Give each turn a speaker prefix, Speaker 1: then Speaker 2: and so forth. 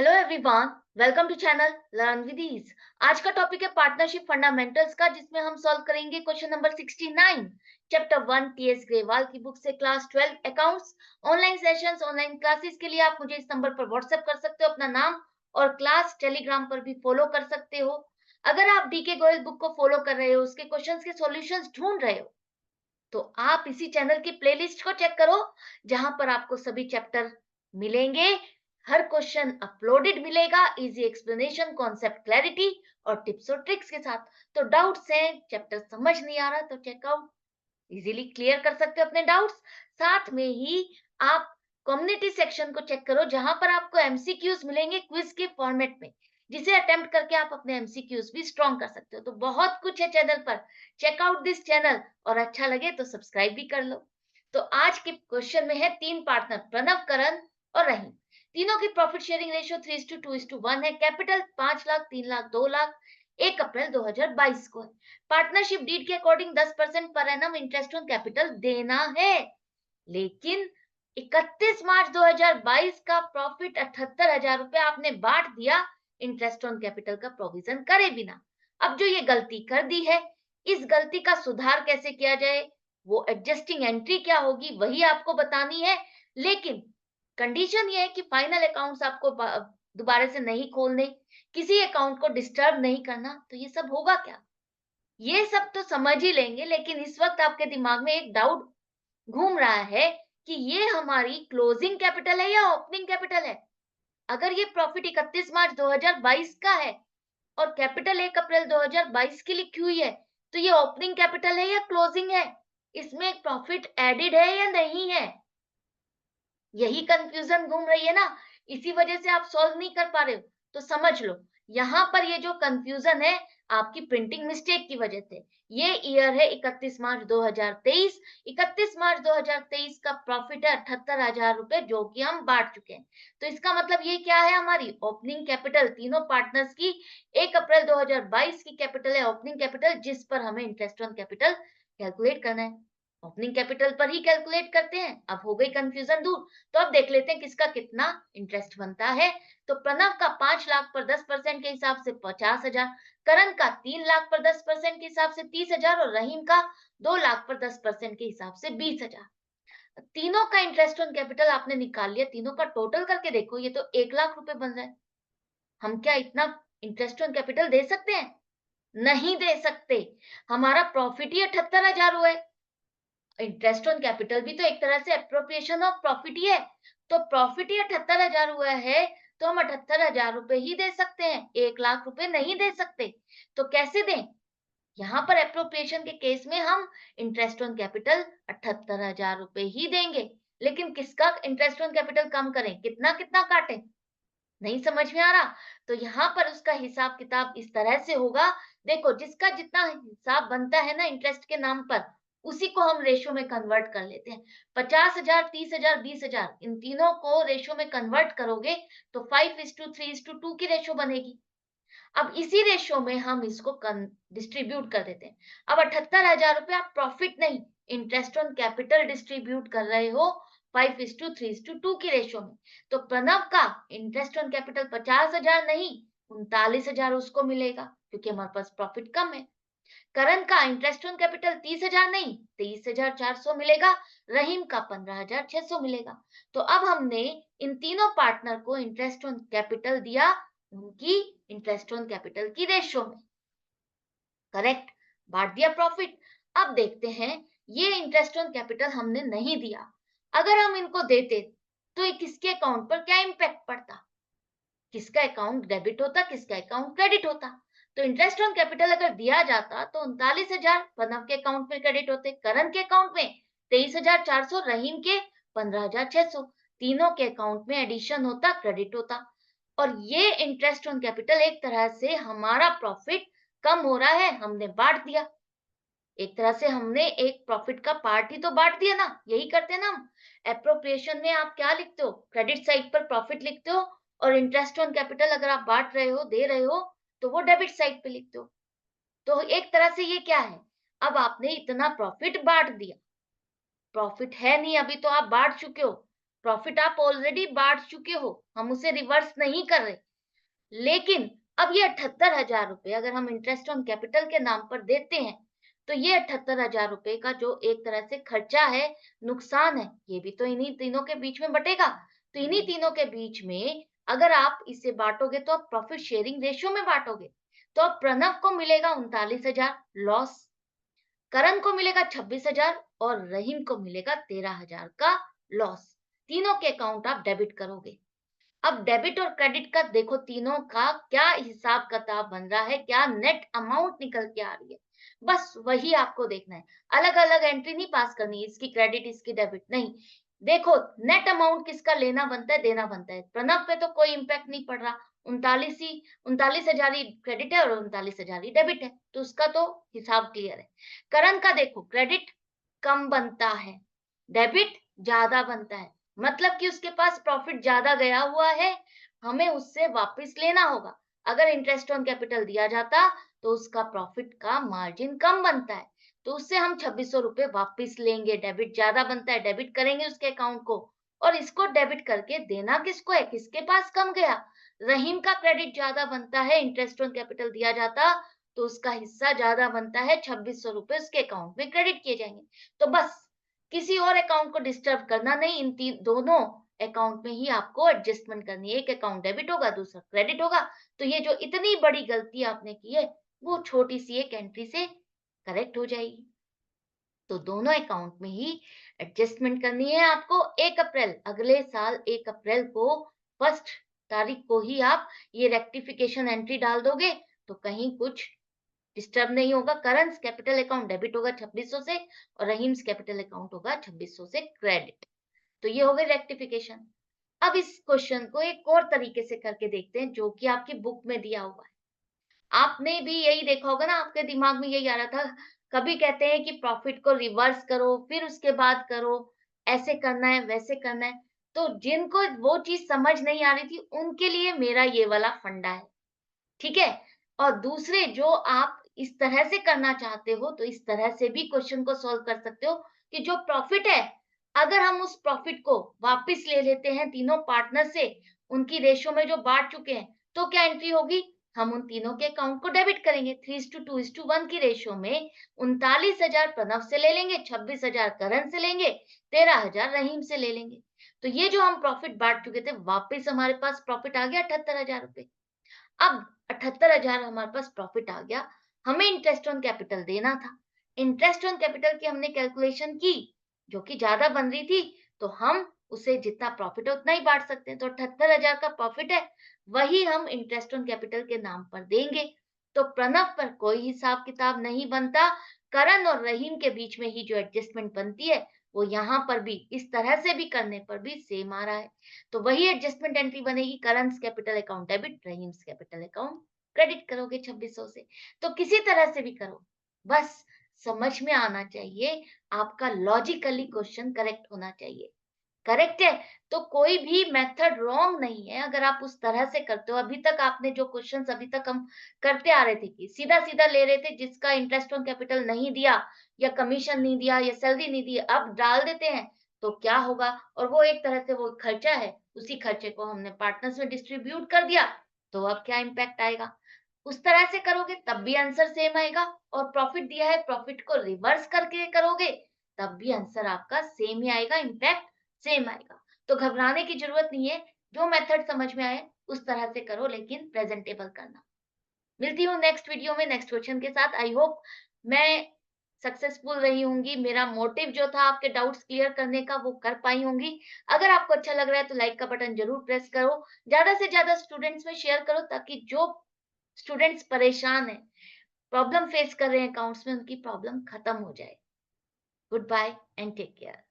Speaker 1: Hello everyone, welcome to channel learn with ease. आज का topic है पार्टनरशिप फंडामेंटल्स का, जिसमें हम सॉल्व करेंगे question number 69 chapter 1 TS Grewal की बुक से, class 12 accounts. Online sessions, online classes के लिए आप मुझे इस नंबर पर व्हाट्सएप कर सकते हो अपना नाम और क्लास। टेलीग्राम पर भी फॉलो कर सकते हो। अगर आप डीके गोयल बुक को फॉलो कर रहे हो, उसके क्वेश्चंस के सॉल्यूशंस ढूंढ रहे हो, तो आप इसी चैनल की प्लेलिस्ट को चेक करो, जहां पर आपको सभी चैप्टर मिलेंगे। हर क्वेश्चन अपलोडेड मिलेगा, इजी एक्सप्लेनेशन, कॉन्सेप्ट क्लैरिटी और टिप्स और ट्रिक्स के साथ। तो डाउट्स हैं, चैप्टर समझ नहीं आ रहा, तो चेकआउट इजीली क्लियर कर सकते हो अपने डाउट्स। साथ में ही आप कम्युनिटी सेक्शन को चेक करो, जहां पर आपको एमसीक्यूज मिलेंगे क्विज के फॉर्मेट में, जिसे अटेम्प्ट करके आप अपने एमसीक्यूज भी स्ट्रॉन्ग कर सकते हो। तो बहुत कुछ है चैनल पर, चेक आउट दिस चैनल, और अच्छा लगे तो सब्सक्राइब भी कर लो। तो आज के क्वेश्चन में है तीन पार्टनर, प्रणव, करण और रहीम। तीनों की प्रॉफिट शेयरिंग रेशियो 3:2:1 है। कैपिटल 5 लाख, 3 लाख, 2 लाख 1 अप्रैल 2022 को है। पार्टनरशिप डीड के according 10% per annum interest on capital देना है, लेकिन 31 मार्च 2022 का प्रॉफिट 78,000 रुपए आपने बांट दिया इंटरेस्ट ऑन कैपिटल का प्रोविजन करे बिना। अब जो ये गलती कर दी है, इस गलती का सुधार कैसे किया जाए, वो एडजस्टिंग एंट्री क्या होगी, वही आपको बतानी है। लेकिन कंडीशन ये है कि फाइनल अकाउंट्स आपको दोबारा से नहीं खोलने, किसी अकाउंट को डिस्टर्ब नहीं करना। तो ये सब होगा क्या, ये सब तो समझ ही लेंगे, लेकिन इस वक्त आपके दिमाग में एक डाउट घूम रहा है कि ये हमारी क्लोजिंग कैपिटल है या ओपनिंग कैपिटल है। अगर ये प्रॉफिट 31 मार्च 2022 का है और कैपिटल 1 अप्रैल 2022 की लिखी हुई है, तो ये ओपनिंग कैपिटल है या क्लोजिंग है, इसमें एक प्रॉफिट एडेड है या नहीं है, यही कंफ्यूजन घूम रही है ना। इसी वजह से आप सॉल्व नहीं कर पा रहे हो। तो समझ लो, यहाँ पर ये जो कंफ्यूजन है, आपकी प्रिंटिंग मिस्टेक की वजह से। ये ईयर है 31 मार्च 2023। 31 मार्च 2023 का प्रॉफिट है 78,000 रुपए, जो कि हम बांट चुके हैं। तो इसका मतलब ये क्या है, हमारी ओपनिंग कैपिटल तीनों पार्टनर्स की 1 अप्रैल 2022 की कैपिटल है ओपनिंग कैपिटल, जिस पर हमें इंटरेस्ट ऑन कैपिटल कैलकुलेट करना है। ओपनिंग कैपिटल पर ही कैलकुलेट करते हैं। अब हो गई कंफ्यूजन दूर। तो अब देख लेते हैं किसका कितना इंटरेस्ट बनता है। तो प्रणव का 5 लाख पर 10% के हिसाब से 50,000, करण का 3 लाख पर 10% के हिसाब से 30,000 और रहीम का 2 लाख पर 10% के हिसाब से 20,000। तीनों का इंटरेस्ट ऑन कैपिटल आपने निकाल लिया, तीनों का टोटल करके देखो, ये तो 1 लाख रुपए बन रहा है। हम क्या इतना इंटरेस्ट ऑन कैपिटल दे सकते हैं? नहीं दे सकते। हमारा प्रॉफिट ही 78,000 हुआ है। इंटरेस्ट ऑन कैपिटल भी तो एक तरह से एप्रोप्रिएशन ऑफ प्रॉफिट ही है। तो प्रॉफिट ही 78,000 हुआ है, तो हम 78,000 रुपए ही दे सकते हैं, 1 लाख रुपए नहीं दे सकते। तो कैसे दें? यहाँ पर एप्रोप्रिएशन के केस में हम इंटरेस्ट ऑन कैपिटल 78,000 रुपए ही देंगे। लेकिन किसका इंटरेस्ट ऑन कैपिटल कम करें, कितना कितना काटें, नहीं समझ में आ रहा। तो यहाँ पर उसका हिसाब किताब इस तरह से होगा। देखो, जिसका जितना हिसाब बनता है ना इंटरेस्ट के नाम पर, उसी को हम रेशो में कन्वर्ट कर लेते हैं। 50,000, 30,000, 20,000, इन तीनों को रेशो में कन्वर्ट करोगे तो 5:3:2 की रेशो बनेगी। अब इसी रेशो में हम इसको डिस्ट्रीब्यूट कर देते हैं। अब 78,000 रुपए आप प्रॉफिट नहीं, इंटरेस्ट ऑन कैपिटल डिस्ट्रीब्यूट कर रहे हो 5:3:2 की रेशो में। तो प्रणव का इंटरेस्ट ऑन कैपिटल 50,000 नहीं, 39,000 उसको मिलेगा, क्योंकि हमारे पास प्रॉफिट कम है। करण का इंटरेस्ट ऑन कैपिटल 30,000 नहीं, 23,400 मिलेगा। रहीम का 15,600 मिलेगा। तो अब हमने इन तीनों पार्टनर को इंटरेस्ट ऑन कैपिटल दिया उनकी इंटरेस्ट ऑन कैपिटल की रेशो में, करेक्ट, बांट दिया प्रॉफिट। अब देखते हैं, ये इंटरेस्ट ऑन कैपिटल हमने नहीं दिया, अगर हम इनको देते तो ये किसके अकाउंट पर क्या इंपैक्ट पड़ता, किसका अकाउंट डेबिट होता, किसका अकाउंट क्रेडिट होता। तो इंटरेस्ट ऑन कैपिटल अगर दिया जाता तो 39,000 प्रणव के अकाउंट में क्रेडिट होते, करण के अकाउंट में 23,400, रहीम के 15,600, तीनों के अकाउंट में एडिशन होता, क्रेडिट होता। और ये इंटरेस्ट ऑन कैपिटल एक तरह से हमारा प्रॉफिट कम हो रहा है, हमने बांट दिया। एक तरह से हमने एक प्रॉफिट का पार्ट ही तो बांट दिया ना, यही करते हैं ना हम। एप्रोप्रिएशन में आप क्या लिखते हो, क्रेडिट साइड पर प्रॉफिट लिखते हो, और इंटरेस्ट ऑन कैपिटल अगर आप बांट रहे हो, दे रहे हो, तो वो डेबिट साइड पे लिखते हो। तो एक तरह से ये क्या है, अब आपने इतना प्रॉफिट बांट दिया, प्रॉफिट है नहीं अभी, तो आप बांट चुके हो, प्रॉफिट आप ऑलरेडी बांट चुके हो, हम उसे रिवर्स नहीं कर रहे। लेकिन अब ये 78,000 रुपए अगर हम इंटरेस्ट ऑन कैपिटल के नाम पर देते हैं, तो ये 78,000 रुपए का जो एक तरह से खर्चा है, नुकसान है, ये भी तो इन्हीं तीनों के बीच में बटेगा। तो इन्हीं तीनों के बीच में अगर आप इसे बांटोगे तो आप प्रॉफिट शेयरिंग रेशियो में बांटोगे, तो अब प्रणव को मिलेगा 39,000 लॉस, करण को मिलेगा 26,000 और रहीम को मिलेगा 13,000 का लॉस। तीनों के अकाउंट आप डेबिट करोगे। अब डेबिट और क्रेडिट का देखो तीनों का क्या हिसाब किताब बन रहा है, क्या नेट अमाउंट निकल के आ रही है, बस वही आपको देखना है। अलग अलग एंट्री नहीं पास करनी, इसकी क्रेडिट इसकी डेबिट नहीं। देखो नेट अमाउंट किसका लेना बनता है, देना बनता है। प्रणव पे तो कोई इम्पैक्ट नहीं पड़ रहा, 39,000 ही क्रेडिट है और 39,000 ही डेबिट है, तो उसका तो हिसाब क्लियर है। करण का देखो क्रेडिट कम बनता है, डेबिट ज्यादा बनता है, मतलब कि उसके पास प्रॉफिट ज्यादा गया हुआ है, हमें उससे वापस लेना होगा। अगर इंटरेस्ट ऑन कैपिटल दिया जाता तो उसका प्रॉफिट का मार्जिन कम बनता है, तो उससे हम 2600 रुपए वापस लेंगे। डेबिट ज्यादा बनता है, डेबिट करेंगे उसके अकाउंट को, और इसको डेबिट करके देना किसको है, किसके पास कम गया। रहीम का क्रेडिट ज्यादा बनता है, इंटरेस्ट ऑन कैपिटल दिया जाता तो उसका हिस्सा ज्यादा बनता है, 2600 रुपए उसके अकाउंट में क्रेडिट किए जाएंगे। तो बस किसी और अकाउंट को डिस्टर्ब करना नहीं, इन दोनों अकाउंट में ही आपको एडजस्टमेंट करनी है। एक अकाउंट डेबिट होगा, दूसरा क्रेडिट होगा। तो ये जो इतनी बड़ी गलती आपने की है, वो छोटी सी एक एंट्री से करेक्ट हो जाएगी। तो दोनों अकाउंट में ही एडजस्टमेंट करनी है आपको। 1 अप्रैल अगले साल 1 अप्रैल को फर्स्ट तारीख को ही आप ये रेक्टिफिकेशन एंट्री डाल दोगे, तो कहीं कुछ डिस्टर्ब नहीं होगा। करंट कैपिटल अकाउंट डेबिट होगा 2600 से और रहीम्स कैपिटल अकाउंट होगा 2600 से क्रेडिट। तो ये हो गई रेक्टिफिकेशन। अब इस क्वेश्चन को एक और तरीके से करके देखते हैं, जो कि आपकी बुक में दिया हुआ है। आपने भी यही देखा होगा ना, आपके दिमाग में यही आ रहा था, कभी कहते हैं कि प्रॉफिट को रिवर्स करो फिर उसके बाद करो, ऐसे करना है वैसे करना है। तो जिनको वो चीज समझ नहीं आ रही थी, उनके लिए मेरा ये वाला फंडा है, ठीक है। और दूसरे जो आप इस तरह से करना चाहते हो, तो इस तरह से भी क्वेश्चन को सॉल्व कर सकते हो कि जो प्रॉफिट है, अगर हम उस प्रॉफिट को वापस ले लेते हैं तीनों पार्टनर से, उनकी रेशो में जो बांट चुके हैं, तो क्या एंट्री होगी, हम उन तीनों के अकाउंट को डेबिट करेंगे। 3:2:1 की रेशो में 39,000 प्रणव से ले लेंगे, 26,000 करण से लेंगे, 13,000 रहीम से ले लेंगे। तो ये जो हम प्रॉफिट बांट चुके थे, वापस हमारे पास प्रॉफिट आ गया 78,000 रुपए। अब 78,000 हमारे पास प्रॉफिट आ गया, हमें इंटरेस्ट ऑन कैपिटल देना था। इंटरेस्ट ऑन कैपिटल की हमने कैलकुलेशन की, जो कि ज्यादा बन रही थी, तो हम उसे जितना प्रॉफिट है उतना ही बांट सकते हैं। तो 78,000 का प्रॉफिट है, वही हम इंटरेस्ट ऑन कैपिटल के नाम पर देंगे। तो प्रणव पर कोई हिसाब किताब नहीं बनता, करण और रहीम के बीच में ही जो एडजस्टमेंट बनती है, वो यहाँ पर भी इस तरह से भी करने पर भी सेम आ रहा है। तो वही एडजस्टमेंट एंट्री बनेगी, current capital account debit, Rahim's capital account credit करोगे 2600 से। तो किसी तरह से भी करो, बस समझ में आना चाहिए, आपका लॉजिकली क्वेश्चन करेक्ट होना चाहिए। करेक्ट है, तो कोई भी मेथड रॉन्ग नहीं है अगर आप उस तरह से करते हो। अभी तक आपने जो क्वेश्चंस अभी तक हम करते आ रहे थे कि सीधा सीधा ले रहे थे, जिसका इंटरेस्ट ऑन कैपिटल नहीं दिया या कमीशन नहीं दिया या सैलरी नहीं दी, अब डाल देते हैं तो क्या होगा, और वो एक तरह से वो खर्चा है, उसी खर्चे को हमने पार्टनर्स में डिस्ट्रीब्यूट कर दिया, तो अब क्या इम्पैक्ट आएगा। उस तरह से करोगे तब भी आंसर सेम आएगा, और प्रॉफिट दिया है, प्रॉफिट को रिवर्स करके करोगे तब भी आंसर आपका सेम ही आएगा, इम्पैक्ट सेम आएगा। तो घबराने की जरूरत नहीं है, जो मेथड समझ में आए उस तरह से करो, लेकिन प्रेजेंटेबल करना। मिलती हूँ नेक्स्ट वीडियो में नेक्स्ट क्वेश्चन के साथ। आई होप मैं सक्सेसफुल रही होंगी, मेरा मोटिव जो था आपके डाउट्स क्लियर करने का वो कर पाई होंगी। अगर आपको अच्छा लग रहा है तो लाइक का बटन जरूर प्रेस करो, ज्यादा से ज्यादा स्टूडेंट्स में शेयर करो, ताकि जो स्टूडेंट्स परेशान है, प्रॉब्लम फेस कर रहे हैं अकाउंट्स में, उनकी प्रॉब्लम खत्म हो जाए। Goodbye and take care.